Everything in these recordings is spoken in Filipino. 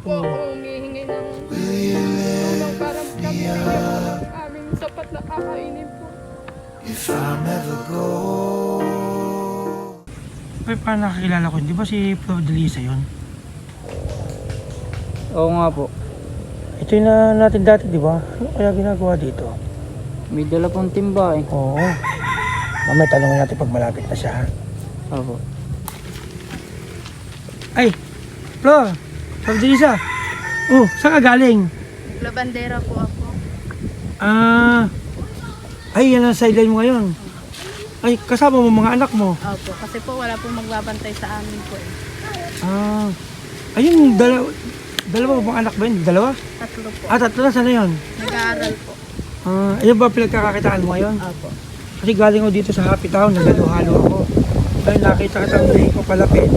po humihingi ng tulong para kami bigyan po ng aming sapat na kakainin po. Ay, paano nakakilala ko? Di ba si Flo Delisa yun? Oo nga po. Ito yung na natin dati, di ba? Ano kaya ginagawa dito? May dala pong timba eh. Oo. Mamaya tanongin natin pag malapit na siya, ha? Opo. Ay! Flo! Flo Delisa! Oh, saan ka galing? Labandera po ako. Ay, yan ang sideline mo ngayon. Ay, kasama mo mga anak mo. Opo, kasi po wala pong magbabantay sa amin po eh. Ayun, dalawa bang anak ba yun? Dalawa? Tatlo po. Tatlo na, sana yun? Nag-aaral po. Ayun ba pinagkakakitaan mo ngayon? Opo. Kasi galing ako dito sa Happy Town, nagalo-halo ako. Ay, nakita kita ang day ko palapit.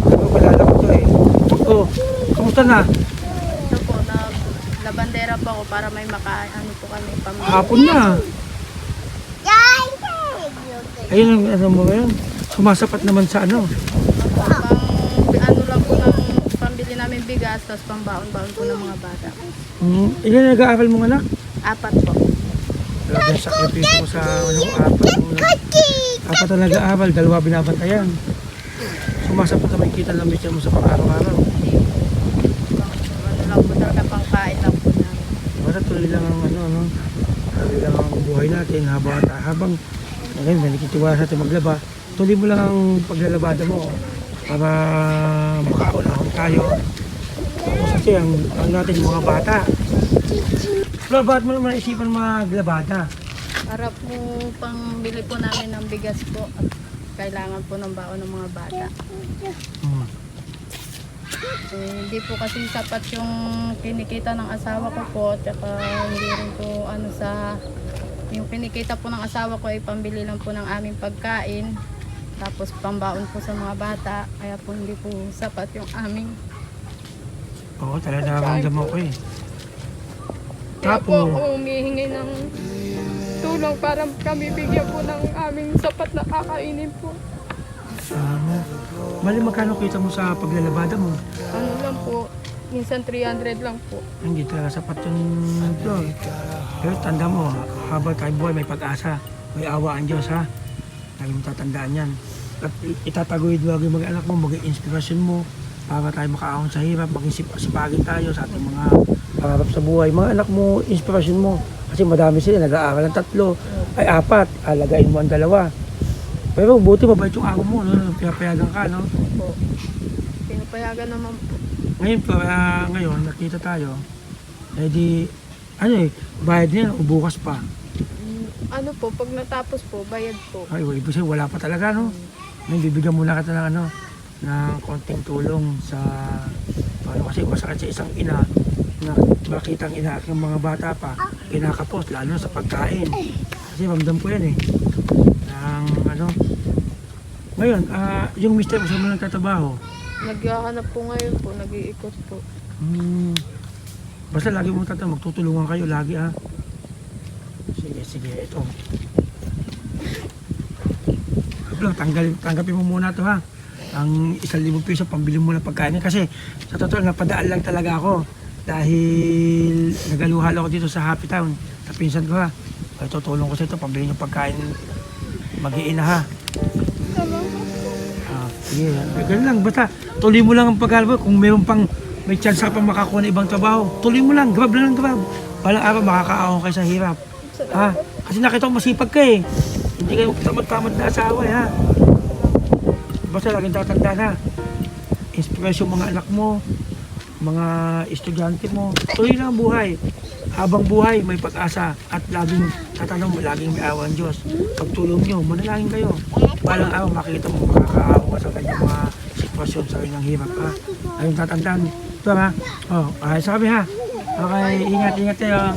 Nagpapalala ko to eh. Oh, kamusta na? Ito po, labandera po ako para may makaano po kami pamilya. Hapon na. Ayun ang ano mo ngayon. Sumasapat naman sa ano. Ano lang po ng pambili namin bigas, tapos pambaon-baon po ng mga bata. Ilan nag-aaral mong anak? 4 po. Talagang sakripisyo mo sa apat na nag-aaral, 2 binabantayan. Sumasapat naman kita ng mission mo sa pang-araw-araw. Ano lang po talaga pangkain lang po namin. Basta tuloy lang ang tuloy lang ang buhay natin habang ngayon, nakikitiwala sa atin maglaba. Tuloy mo lang ang paglalabada mo para makaunahon tayo. Tapos kasi ang natin yung mga bata. Pero bakit mo naman isipan maglabada? Para po pangbili po namin ng bigas po at kailangan po ng baon ng mga bata. Hindi po kasi sapat yung kinikita ng asawa ko po, tsaka hindi rin po yung kinikita po ng asawa ko ay pambili lang po ng aming pagkain, tapos pambaon po sa mga bata, kaya po hindi po sapat yung aming. Oo, talaga nararamdaman ko eh. Kaya po ako humihingi ng tulong para kami bigyan po ng aming sapat na kakainin po. Mali, magkano kita mo sa paglalabada mo? Ano lang po, minsan 300 lang po. Hindi talaga sapat yung Flo. Pero tanda mo, habang tayo buhay may pag-asa, may awa ang Diyos, ha? Lagi mo tatandaan yan. At itataguyod lagi mga anak mo, maging inspirasyon mo para tayo makaahon sa hirap, maging sipagin tayo sa ating mga pangarap sa buhay. Mga anak mo, inspirasyon mo. Kasi madami sila, nag-aaral ng 3, ay 4, alagain mo ang 2. Pero buti mabait yung ako mo, no? Pinapayagan ka, no? Po. Pinapayagan naman po. Ngayon, nakita tayo, eh di, bayad niya, bukas pa. Ano po, pag natapos po, bayad po. Ay, ibig sabihin, wala pa talaga, no? Ngayon, bibigyan muna kita ng ng konting tulong sa, paano kasi masakit sa isang ina, na makita ang ina at yung mga bata pa, kinakapos, lalo sa pagkain. Kasi ramdam ko yan eh. Ngayon, yung mister mo sa mga nagtatrabaho, Naghahanap po ngayon po, nag-iikot po. basta lagi mong tatanong, magtutulungan kayo lagi, ha? Sige, ito. Tanggapin mo muna to, ha? Ang 1,000 piso, pambili mo ng pagkain. Kasi sa totoo, napadaan lang talaga ako. Dahil nagaluhal ako dito sa Happy Town. Sa pinsan ko, ha? Ay, tutulong ko sa ito, pambili ng pagkain. Mag-iina, ha? Sige, ganun lang. Basta, tuloy mo lang ang pag-albo. Kung may chance ka pang makakuha ng ibang trabaho, tuloy mo lang, grab lang ng grab. Walang araw, makakaahon kayo sa hirap. Ha? Kasi nakita ko masipag ka eh. Hindi kayo tamad-tamad na asawa eh, ha? Basta laging tatandaan, ha? Inspirasyon mga anak mo, mga estudyante mo, tuloy lang ang buhay. Habang buhay, may pag-asa at laging tatanong mo, laging may awa ang Diyos. Pagtulong nyo, manalangin kayo. Balang araw, makikita mo makakaawa ka sa kanyang mga sitwasyon sa kanyang hirap, ha? Ayun tatandaan. Ito, ha? Sabi, ha? Okay, ingat kayo.